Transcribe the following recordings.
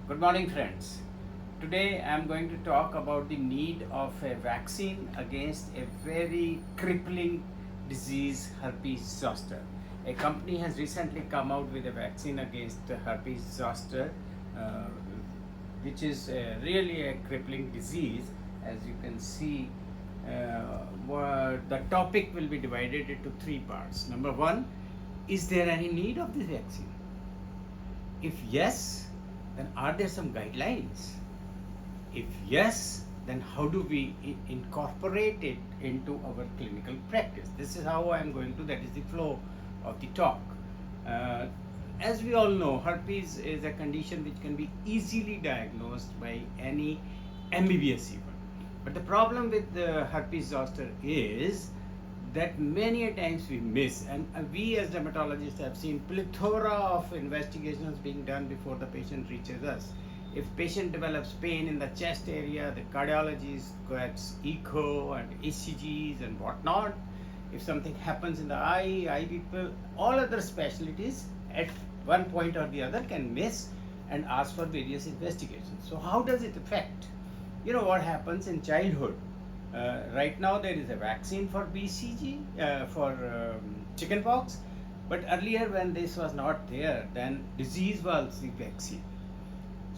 Good morning, friends. Today I am going to talk about the need of a vaccine against a very crippling disease, herpes zoster. A company has recently come out with a vaccine against herpes zoster, uh, which is really a crippling disease. As you can see, the topic will be divided into three parts. Number one, is there any need of this vaccine? If yes, then are there some guidelines? If yes, then how do we incorporate it into our clinical practice? This is how I am going to, that is the flow of the talk. Uh, as we all know, herpes is a condition which can be easily diagnosed by any MBBS even. But the problem with the herpes zoster is that many a times we miss, and we as dermatologists have seen plethora of investigations being done before the patient reaches us. If patient develops pain in the chest area, the cardiologist gets echo and ECGs and whatnot. If something happens in the eye people, all other specialties at one point or the other can miss and ask for various investigations. So how does it affect? You know what happens in childhood? Right now there is a vaccine for BCG, for chickenpox, but earlier when this was not there, then disease was the vaccine.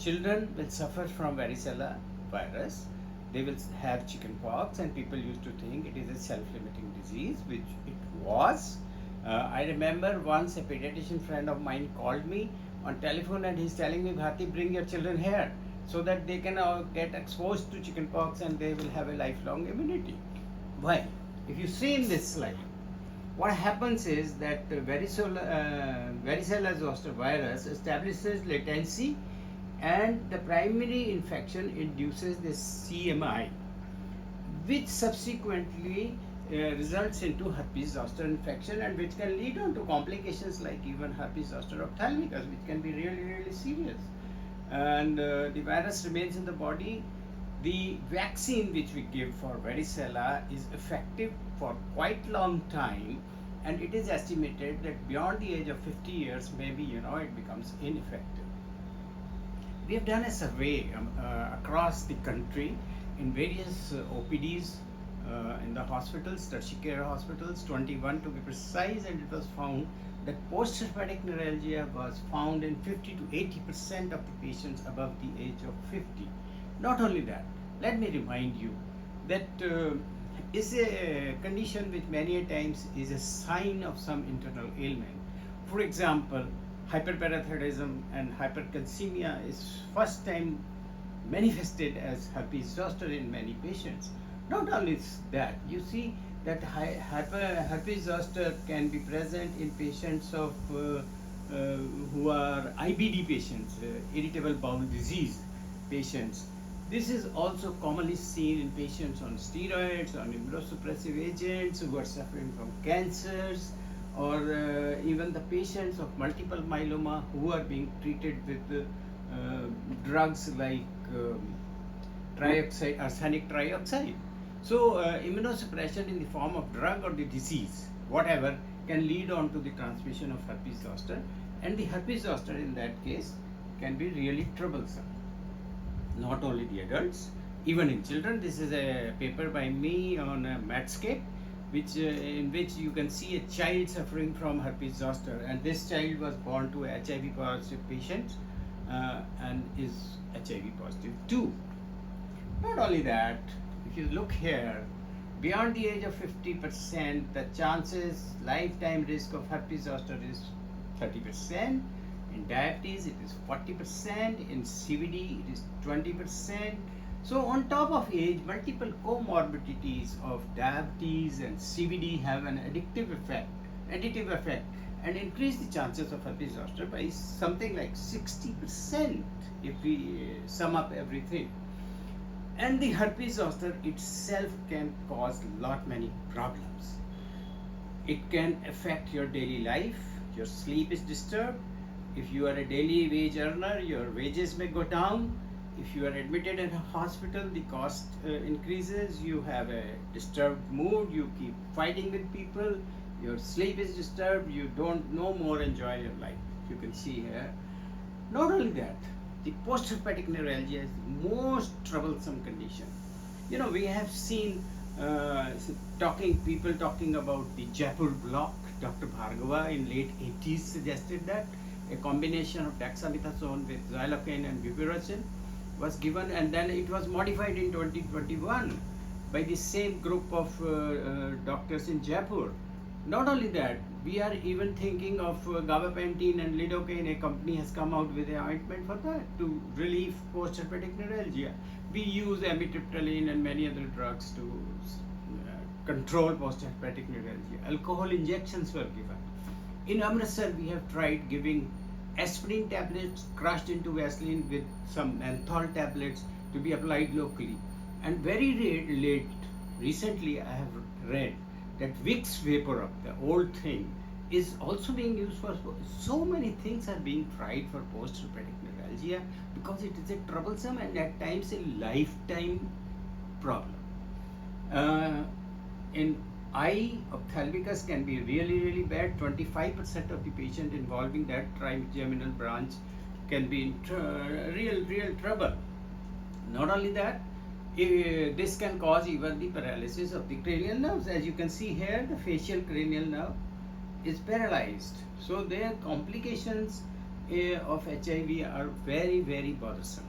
Children will suffer from varicella virus, they will have chickenpox, and people used to think it is a self-limiting disease, which it was. I remember once a pediatrician friend of mine called me on telephone and he's telling me, Bharti, bring your children here so that they can get exposed to chickenpox and they will have a lifelong immunity. Why? If you see in this slide, what happens is that varicella zoster virus establishes latency, and the primary infection induces this CMI, which subsequently results into herpes zoster infection, and which can lead on to complications like even herpes zoster ophthalmicus, which can be really serious. And the virus remains in the body. The vaccine which we give for varicella is effective for quite long time, and it is estimated that beyond the age of 50 years, maybe it becomes ineffective. We have done a survey across the country in various OPDs in the hospitals, tertiary care hospitals, 21 to be precise, and it was found that post-herpetic neuralgia was found in 50 to 80% of the patients above the age of 50. Not only that, let me remind you that is a condition which many a times is a sign of some internal ailment. For example, hyperparathyroidism and hypercalcemia is first time manifested as herpes zoster in many patients. Not only that, you see that herpes zoster can be present in patients of who are IBD patients, irritable bowel disease patients. This is also commonly seen in patients on steroids, on immunosuppressive agents, who are suffering from cancers, or even the patients of multiple myeloma who are being treated with drugs like trioxide, arsenic trioxide. So immunosuppression in the form of drug or the disease, whatever, can lead on to the transmission of herpes zoster, and the herpes zoster in that case can be really troublesome. Not only the adults, even in children. This is a paper by me on a Medscape, which in which you can see a child suffering from herpes zoster, and this child was born to a HIV positive patient and is HIV positive too. Not only that, if you look here, beyond the age of 50%, the chances, lifetime risk of herpes zoster is 30%. In diabetes, it is 40%. In CVD, it is 20%. So on top of age, multiple comorbidities of diabetes and CVD have an additive effect, and increase the chances of herpes zoster by something like 60% if we sum up everything. And the herpes zoster itself can cause many problems. It can affect your daily life. Your sleep is disturbed. If you are a daily wage earner, your wages may go down. If you are admitted in a hospital, the cost increases. You have a disturbed mood. You keep fighting with people. Your sleep is disturbed. You don't no more enjoy your life. You can see here. Not only that, the post-herpetic neuralgia is the most troublesome condition. You know, we have seen people talking about the Jaipur block. Dr. Bhargava in late 80s suggested that a combination of dexamethasone with xylocaine and bupivacaine was given, and then it was modified in 2021 by the same group of doctors in Jaipur. Not only that, we are even thinking of gabapentin and lidocaine. A company has come out with an ointment for that to relieve post-herpetic neuralgia. We use amitriptyline and many other drugs to control post-herpetic neuralgia. Alcohol injections were given. In Amritsar, we have tried giving aspirin tablets crushed into Vaseline with some menthol tablets to be applied locally. And very recently, I have read that Vicks Vapor Up, the old thing, is also being used for. So many things are being tried for post-herpetic neuralgia because it is a troublesome and at times a lifetime problem. In eye, ophthalmicus can be really bad. 25% of the patient involving that trigeminal branch can be in real trouble. Not only that, this can cause even the paralysis of the cranial nerves. As you can see here, the facial cranial nerve is paralyzed. So their complications of HIV are very bothersome.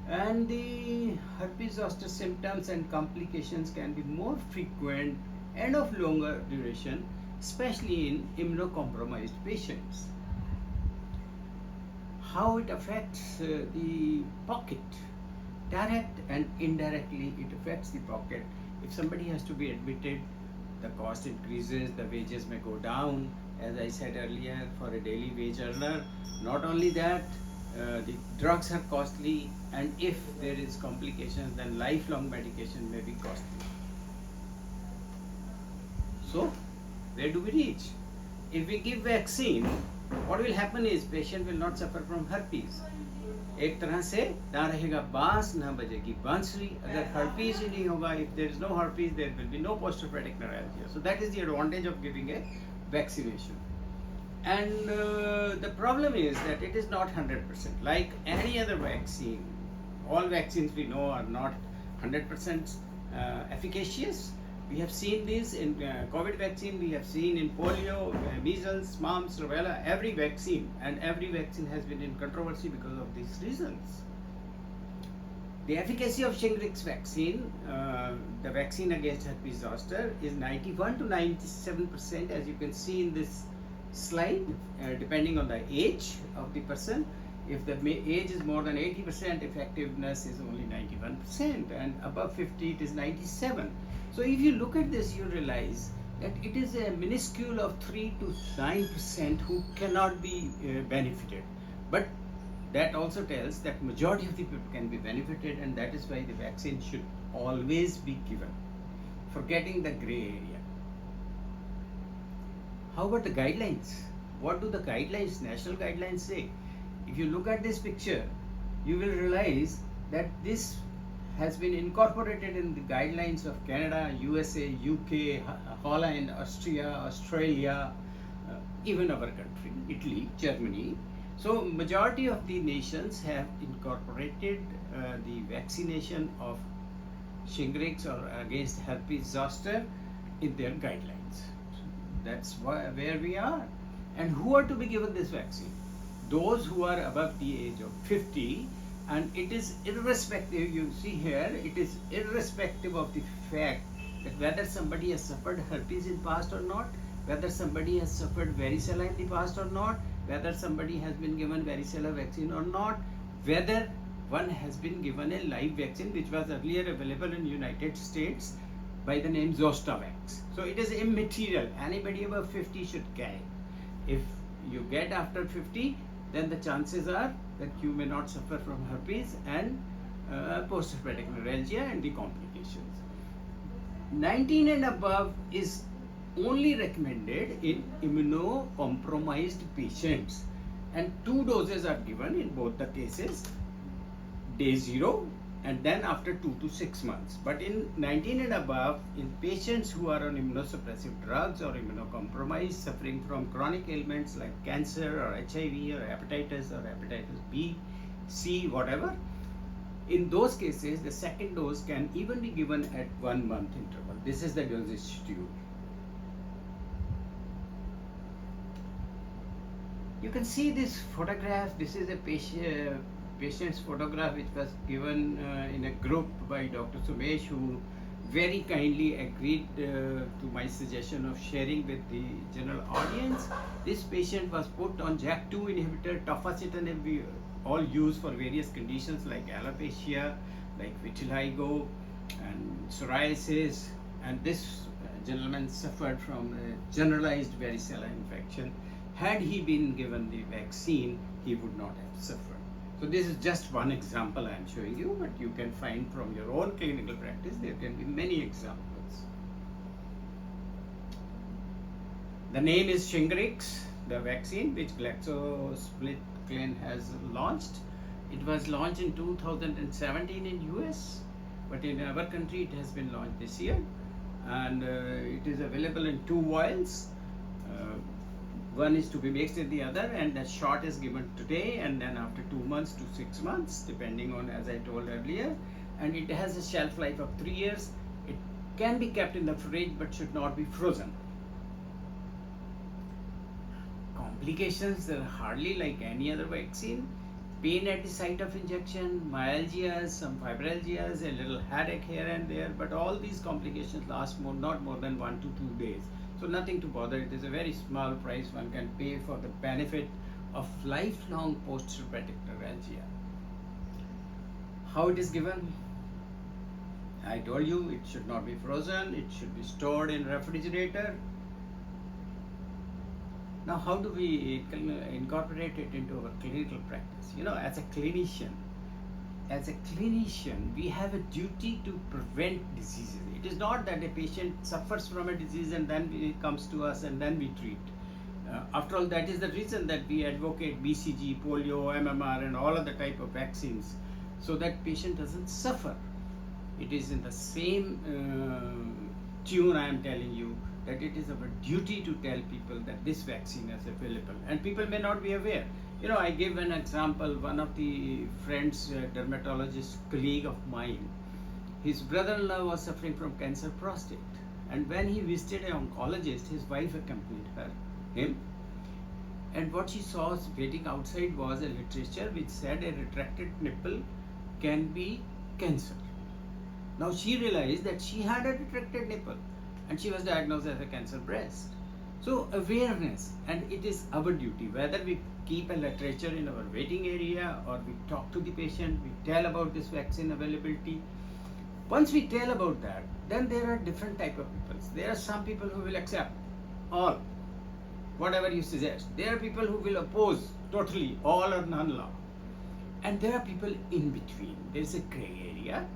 And the herpes zoster symptoms and complications can be more frequent and of longer duration, especially in immunocompromised patients. How it affects the pocket? Direct and indirectly it affects the pocket. If somebody has to be admitted, the cost increases, the wages may go down, as I said earlier, for a daily wage earner. Not only that, the drugs are costly, and if there is complications, then lifelong medication may be costly. So, where do we reach? If we give vaccine, what will happen is patient will not suffer from herpes. एक तरह से ना रहेगा बांस ना बजेगी बांसुरी. अगर herpes ही नहीं होगा, if there is no herpes, there will be no post-herpetic neuralgia. So that is the advantage of giving a vaccination. And the problem is that it is not 100%. Like any other vaccine, all vaccines we know are not 100% efficacious. We have seen this in COVID vaccine, we have seen in polio, measles, mumps, rubella, every vaccine, and every vaccine has been in controversy because of these reasons. The efficacy of Shingrix vaccine, the vaccine against herpes zoster, is 91 to 97%, as you can see in this slide, depending on the age of the person. If the age is more than 80%, effectiveness is only 91%, and above 50 it is 97%. So if you look at this, you realize that it is a minuscule of 3 to 9% who cannot be benefited. But that also tells that majority of the people can be benefited, and that is why the vaccine should always be given, forgetting the gray area. How about the guidelines? What do the guidelines, national guidelines say? If you look at this picture, you will realize that this has been incorporated in the guidelines of Canada, USA, UK, Holland, Austria, Australia, even our country, Italy, Germany. So majority of the nations have incorporated the vaccination of Shingrix or against herpes zoster in their guidelines. That's where we are. And who are to be given this vaccine? Those who are above the age of 50, and it is irrespective, you see here, it is irrespective of the fact that whether somebody has suffered herpes in past or not, whether somebody has suffered varicella in the past or not, whether somebody has been given varicella vaccine or not, whether one has been given a live vaccine which was earlier available in United States by the name Zoster. So it is immaterial. Anybody above 50 should get it. If you get after 50, then the chances are that you may not suffer from herpes and post-herpetic neuralgia and the complications. 19 and above is only recommended in immunocompromised patients, and 2 doses are given in both the cases, day 0 and then after 2 to 6 months. But in 19 and above, in patients who are on immunosuppressive drugs or immunocompromised, suffering from chronic ailments like cancer or HIV or hepatitis B, C, whatever, in those cases, the second dose can even be given at 1 month interval. This is the dosage schedule. You can see this photograph. This is a patient's photograph which was given in a group by Dr. Sumesh, who very kindly agreed to my suggestion of sharing with the general audience. This patient was put on JAK2 inhibitor, tofacitinib, we all use for various conditions like alopecia, like vitiligo and psoriasis, and this gentleman suffered from a generalized varicella infection. Had he been given the vaccine, he would not have suffered. So this is just one example I am showing you, but you can find from your own clinical practice, there can be many examples. The name is Shingrix, the vaccine which GlaxoSmithKline has launched. It was launched in 2017 in US, but in our country it has been launched this year, and it is available in 2 vials. One is to be mixed with the other, and that shot is given today and then after 2 months to 6 months, depending on, as I told earlier, and it has a shelf life of 3 years. It can be kept in the fridge but should not be frozen. Complications are hardly like any other vaccine. Pain at the site of injection, myalgias, some fibralgias, a little headache here and there, but all these complications last not more than 1 to 2 days. So nothing to bother. It is a very small price one can pay for the benefit of lifelong post-herpetic neuralgia. How it is given? I told you it should not be frozen. It should be stored in refrigerator. Now, how do we incorporate it into our clinical practice? You know, as a clinician, we have a duty to prevent diseases. It is not that a patient suffers from a disease and then he comes to us and then we treat. After all, that is the reason that we advocate BCG, polio, MMR, and all other type of vaccines, so that patient doesn't suffer. It is in the same tune I am telling you that it is our duty to tell people that this vaccine is available, and people may not be aware. You know, I give an example. One of the friends, dermatologist colleague of mine, his brother-in-law was suffering from cancer prostate, and when he visited an oncologist, his wife accompanied him, and what she saw waiting outside was a literature which said a retracted nipple can be cancer. Now she realized that she had a retracted nipple and she was diagnosed as a cancer breast. So awareness, and it is our duty, whether we keep a literature in our waiting area or we talk to the patient, we tell about this vaccine availability. Once we tell about that, then there are different type of people. There are some people who will accept all, whatever you suggest. There are people who will oppose totally, all or none law. And there are people in between. There's a gray area.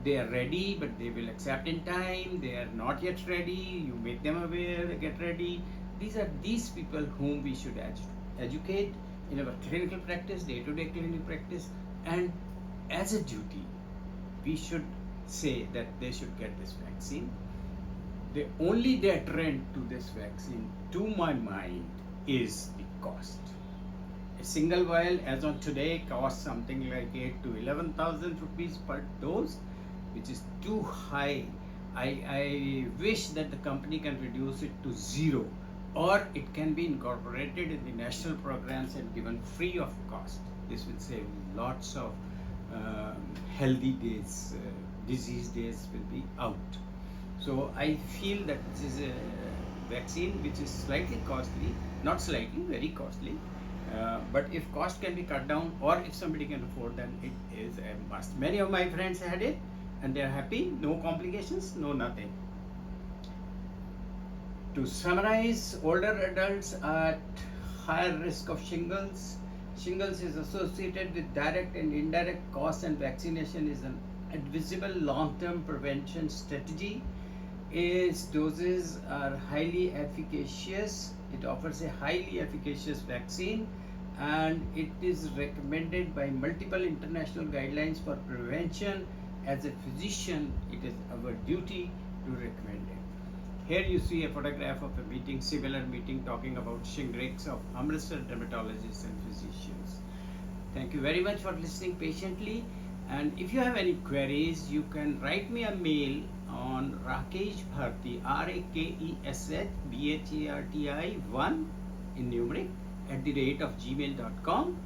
They are ready, but they will accept in time. They are not yet ready. You make them aware, they get ready. These are these people whom we should educate in our clinical practice, day-to-day clinical practice, and as a duty, we should say that they should get this vaccine. The only deterrent to this vaccine, to my mind, is the cost. A single vial, as on today, costs something like 8 to 11,000 rupees per dose, which is too high. I wish that the company can reduce it to 0, or it can be incorporated in the national programs and given free of cost. This will save lots of healthy days, disease days will be out. So I feel that this is a vaccine which is slightly costly, not slightly, very costly. But if cost can be cut down, or if somebody can afford, then it is a must. Many of my friends had it and they are happy, no complications, no nothing. To summarize, older adults are at higher risk of shingles. Shingles is associated with direct and indirect costs, and vaccination is an advisable long-term prevention strategy. Its doses are highly efficacious. It offers a highly efficacious vaccine, and it is recommended by multiple international guidelines for prevention. As a physician, it is our duty to recommend it. Here you see a photograph of a meeting, similar meeting, talking about Shingrix of Amritsar dermatologists and physicians. Thank you very much for listening patiently. And if you have any queries, you can write me a mail on Rakesh Bharti, RAKESH BHARTI 1 in numeric @gmail.com,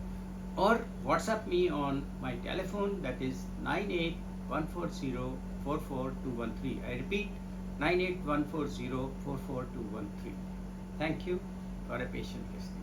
or WhatsApp me on my telephone, that is 98140442213. I repeat, 98140442213. Thank you for a patient listening.